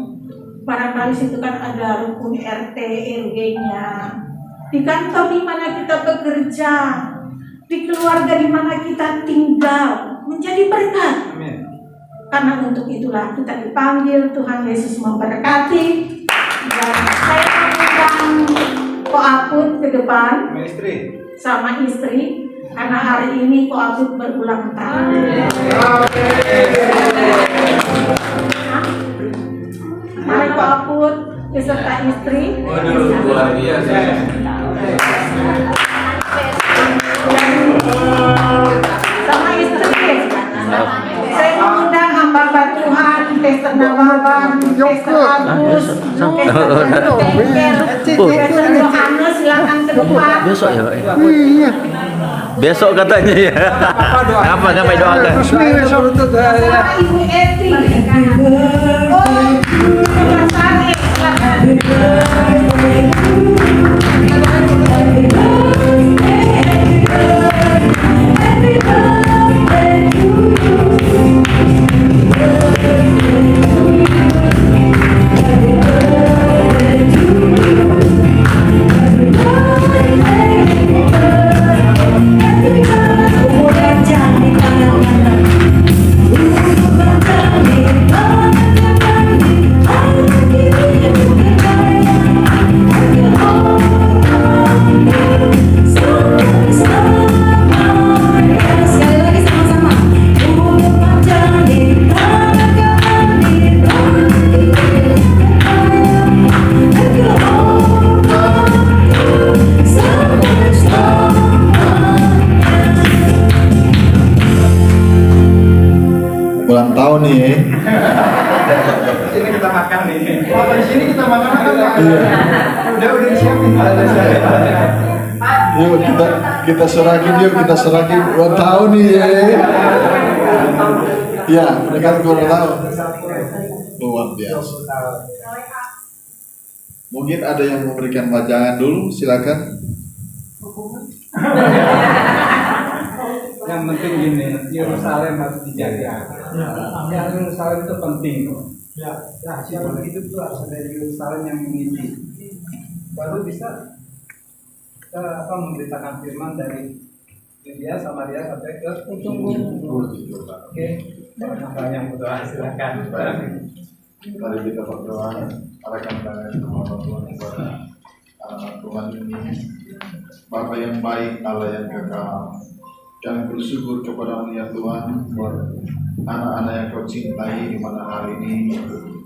Barangkali situ kan ada rukun RT, RW-nya. Di kantor di mana kita bekerja, di keluarga di mana kita tinggal, menjadi berkat. Amin. Karena untuk itulah kita dipanggil, Tuhan Yesus memberkati. Dan saya mengundang Ko Aput ke depan sama istri, karena hari ini Ko Aput berulang tahun. Mari Ko Aput beserta istri. Waduh, luar biasa. Sama istri. Saya mengundang hamba Tuhan, Pastor Nababan, Pastor Agus, Pastor Johannes silakan ke depan. Besok ya Pak ya? Besok katanya ya. Apa sampai doakan? Sama Ibu Eti. Oh, Mas Sani, silakan. Umur panjang di tangan kanan, umur panjang di tangan sekali lagi sama-sama. Umur panjang di tangan kanan, Ulang tahun nih. Sini kita makan nih. Oh, di sini kita makan Pak. Udah disiapin. Yuk kita serakin ulang tahun nih ya. Ya, mereka ulang tahun. Luar biasa. Mungkin ada yang memberikan wajangan dulu, silakan. Yang penting gini, Yerusalem harus dijaga. Yerusalem itu penting. Siapa hidup itu harus ada Yerusalem yang mengisi. Baru bisa kita memberitakan firman dari India, Samaria sampai ke ujung. Oke, orang yang berdoa silakan. Mari kita berdoa, arahkan tangan kepada Tuhan kepada Tuhan ini. Bapa yang baik, Allah yang kekal, kami bersyukur kepadamu ya Tuhan buat anak-anak yang kau cintai di mana hari ini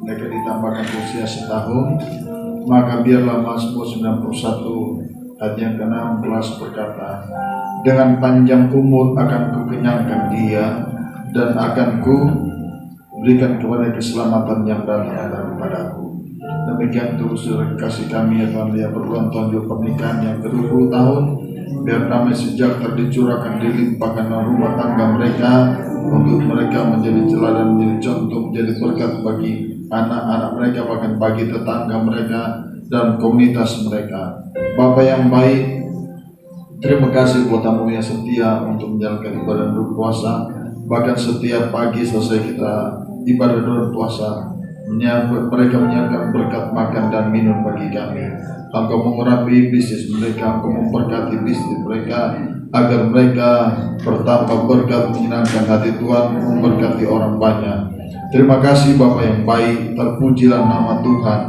mereka ditambahkan usia setahun. Maka biarlah Mazmur 91 ayat yang ke-16 berkata, dengan panjang umur akan kukenyangkan dia dan akan ku berikan kepada keselamatan yang datang daripadaku. Demikian terus kasih kami ya Tuhan, ya berulang tahun juga pernikahan yang ke-20 tahun. Biar damai sejahtera dicurahkan, dilimpahkan dalam rumah tangga mereka, untuk mereka menjadi teladan, menjadi contoh, menjadi berkat bagi anak-anak mereka, bahkan bagi tetangga mereka dan komunitas mereka. Bapa yang baik, terima kasih buat tamu yang setia untuk menjalankan ibadah berpuasa. Bahkan setiap pagi selesai kita ibadah berpuasa, mereka menyiapkan berkat makan dan minum bagi kami. Engkau mengurapi bisnis mereka, Engkau memberkati bisnis mereka, agar mereka bertambah berkat, menyenangkan hati Tuhan, memberkati orang banyak. Terima kasih Bapa yang baik, terpujilah nama Tuhan,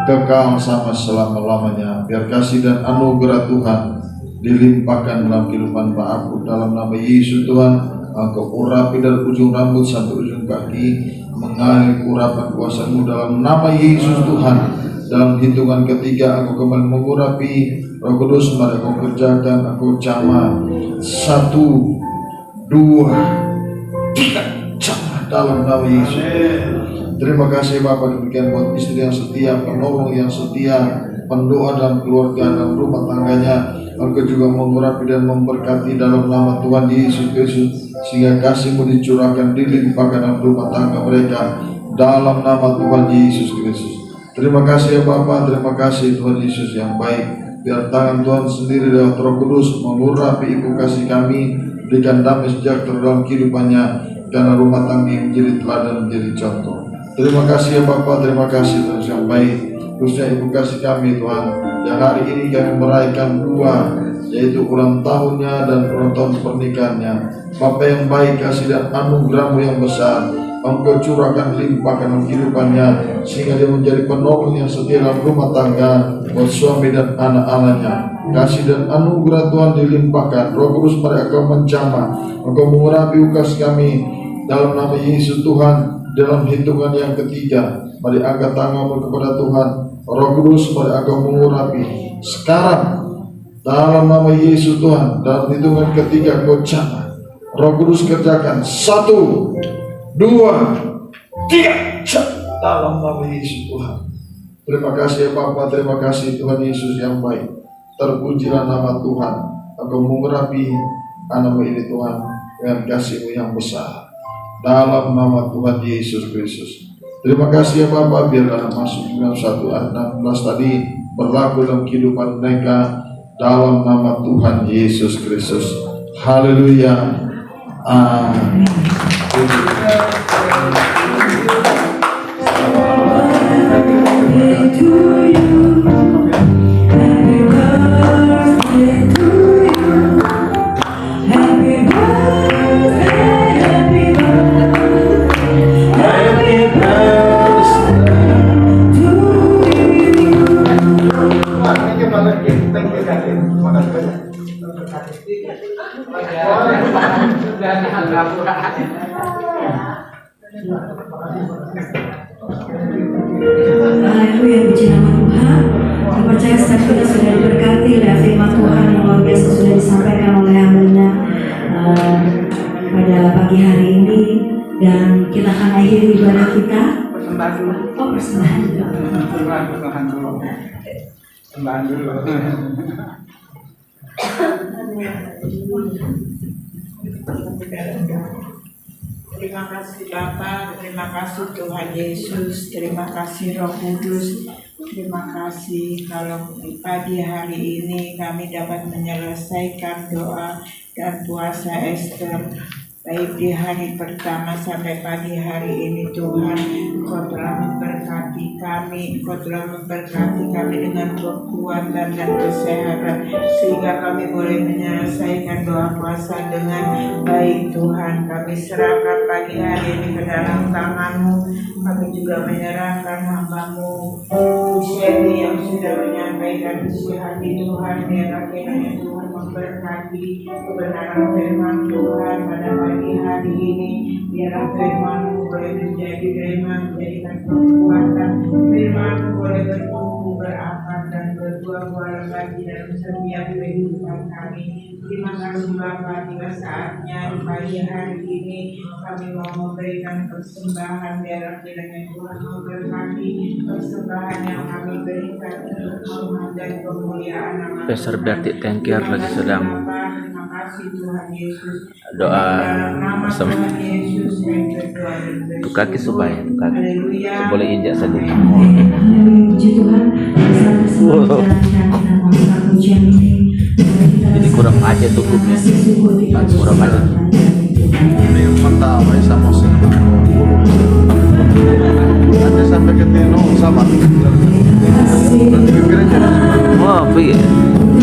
kekal sama selama-lamanya. Biar kasih dan anugerah Tuhan dilimpahkan dalam kehidupan Pak Abu, dalam nama Yesus Tuhan. Engkau urapi dari ujung rambut sampai ujung kaki, mengalir urapan kuasa-Mu dalam nama Yesus Tuhan. Dalam hitungan ketiga aku kembali mengurapi, Roh Kudus mari Engkau kerjakan, aku jamah 1, 2, 3 jamah dalam nama Yesus. Terima kasih Bapak, demikian buat istri yang setia, penolong yang setia, pendoa dalam keluarga, dalam rumah tangganya. Engkau juga mengurapi dan memberkati dalam nama Tuhan Yesus Kristus, sehingga kasih-Mu dicurahkan, dilimpahkan dalam rumah tangga mereka dalam nama Tuhan Yesus Kristus. Terima kasih ya Bapa, terima kasih Tuhan Yesus yang baik. Biar tangan Tuhan sendiri lewat Roh Kudus mengurapi ibu kasih kami, berikan damai sejahtera dalam kehidupannya, karena rumah tangga menjadi teladan, menjadi contoh. Terima kasih ya Bapa, terima kasih Tuhan yang baik. Khususnya ibu kasih kami Tuhan, yang hari ini kami merayakan 2, yaitu ulang tahunnya dan ulang tahun pernikahannya. Bapa yang baik, kasih dan anugerah-Mu yang besar Engkau curahkan, limpahkan kehidupannya, sehingga dia menjadi penolong yang setia dalam rumah tangga buat suami dan anak-anaknya. Kasih dan anugerah Tuhan dilimpahkan, Roh Kudus mari Engkau menjamah, Engkau mengurapi ukas kami dalam nama Yesus Tuhan. Dalam hitungan yang ketiga, mari angkat tanganmu kepada Tuhan. Roh Kudus mari Engkau mengurapi sekarang dalam nama Yesus Tuhan. Dalam hitungan ketiga Engkau jamah, Roh Kudus kerjakan 1, 2, 3 dalam nama Yesus Tuhan. Terima kasih ya Bapa, terima kasih Tuhan Yesus yang baik. Terpujilah nama Tuhan. Engkau mengurapi anak ini Tuhan dengan kasih-Mu yang besar. Dalam nama Tuhan Yesus Kristus. Terima kasih ya Bapak, biarlah masuk dalam 1 ayat 16 tadi berlaku dalam kehidupan mereka dalam nama Tuhan Yesus Kristus. Haleluya. Amin. Haleluya, puji nama Tuhan. Saya percaya setiap kita sudah diberkati oleh firman Tuhan yang luar biasa sudah disampaikan oleh hambanya pada pagi hari ini, dan kita akan akhiri ibadah kita. Persembahan dulu. Oh, persembahan juga. Persembahan dulu. Persembahan dulu. Terima kasih Bapa, terima kasih Tuhan Yesus, terima kasih Roh Kudus, terima kasih kalau di pagi hari ini kami dapat menyelesaikan doa dan puasa Ester. Baik di hari pertama sampai pagi hari ini Tuhan, Kau telah memberkati kami, Kau telah memberkati kami dengan kekuatan dan kesehatan, sehingga kami boleh menyelesaikan doa puasa dengan baik Tuhan. Kami serahkan pagi hari ini ke dalam tangan-Mu. Kami juga menyerahkan hamba-Mu Shelly yang sudah menyampaikan isi hati Tuhan. Biarlah kiranya Tuhan memberkati kebenaran firman Tuhan pada pagi hari ini. Biarlah firman-Mu boleh menjadi firman, menjadikan kekuatan. Firman-Mu boleh bertumbuh, berakar dan berbuah-buah lagi dalam setiap kehidupan kami. Terima kasih Bapa, tiba saatnya di pagi hari ini kami mau memberikan persembahan. Biarlah kiranya Tuhan memberkati persembahan yang kami berikan untuk hormat dan kemuliaan nama Pastor Berti Tengkir lagi sedang Terima kasih Tuhan Yesus. doa Nama bersama Tuhan Yesus yang berdoa dan bersyukur. tu kaki supaya tu kaki Haleluya. boleh injak saja. Haleluya, puji Tuhan. Bersama-sama menjalankan dan membuka pujian ini. Jadi kurang aja tukupnya. Kurang aja. Ini mantap, sama sih. Nanti sampai ke Tino sama. Nanti pikirannya. Oh, pi.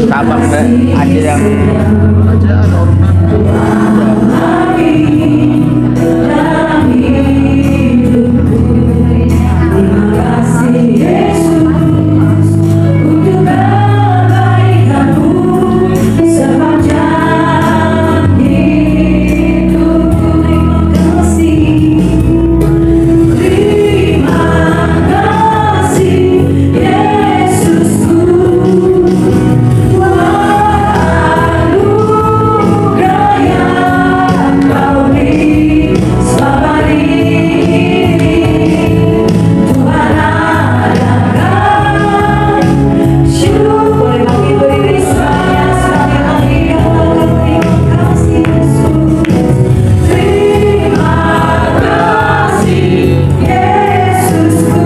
Tabang deh aja yang Aja ada orang nanti. Terima kasih Yesus untuk kebaikan-Mu sepanjang hidupku. Terima kasih, terima kasih Yesusku. Anugerah yang Kau beri selama ini, Tuhan adakan syukur. Bagi beri saya sekali lagi katakan terima kasih Yesus. Terima kasih Yesusku.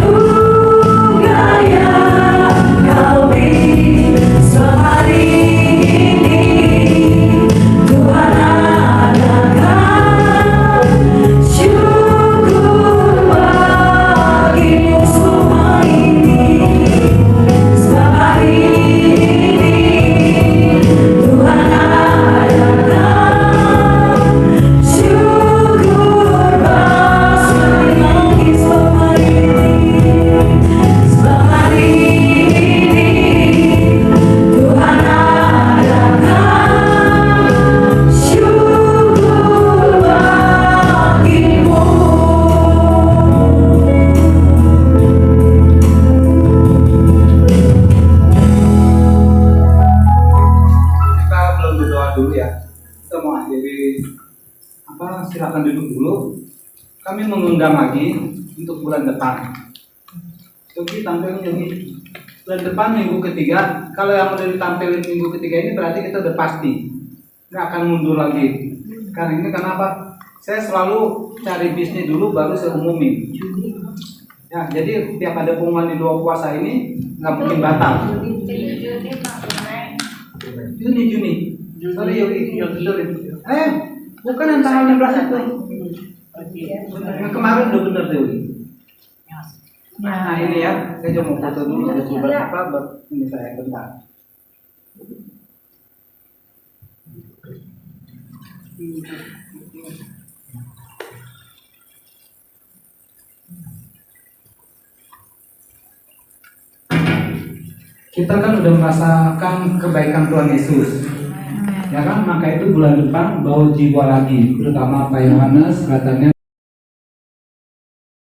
Anugerah yang Kau beri selama ini, Tuhan adakan syukur bagimu semua ini. Selama ini Tuhan adakan syukur bagi selama ini. Selama ini Tuhan adakan syukur bagimu. Kita belum berdoa dulu ya. Kita mau akhiri silakan duduk dulu. Kami mengundang lagi untuk bulan depan. Yogi tampilin Yogi. Bulan depan minggu ketiga, kalau yang udah ditampilin minggu ketiga ini berarti kita udah pasti nggak akan mundur lagi. Karena ini kenapa? Saya selalu cari bisnis dulu baru saya umumin. Ya, jadi tiap ada pengumuman di 2 puasa ini nggak mungkin batal. Juni. Sorry Yogi. Bukan yang tanggal 16 itu. Yang kemarin udah bener Yogi. Nah ini ya, saya cuma mau foto dulu ada surat apa buat ini saya bentar. Kita kan udah merasakan kebaikan Tuhan Yesus, ya kan? Maka itu bulan depan bawa jiwa lagi, terutama Pak Yohanes katanya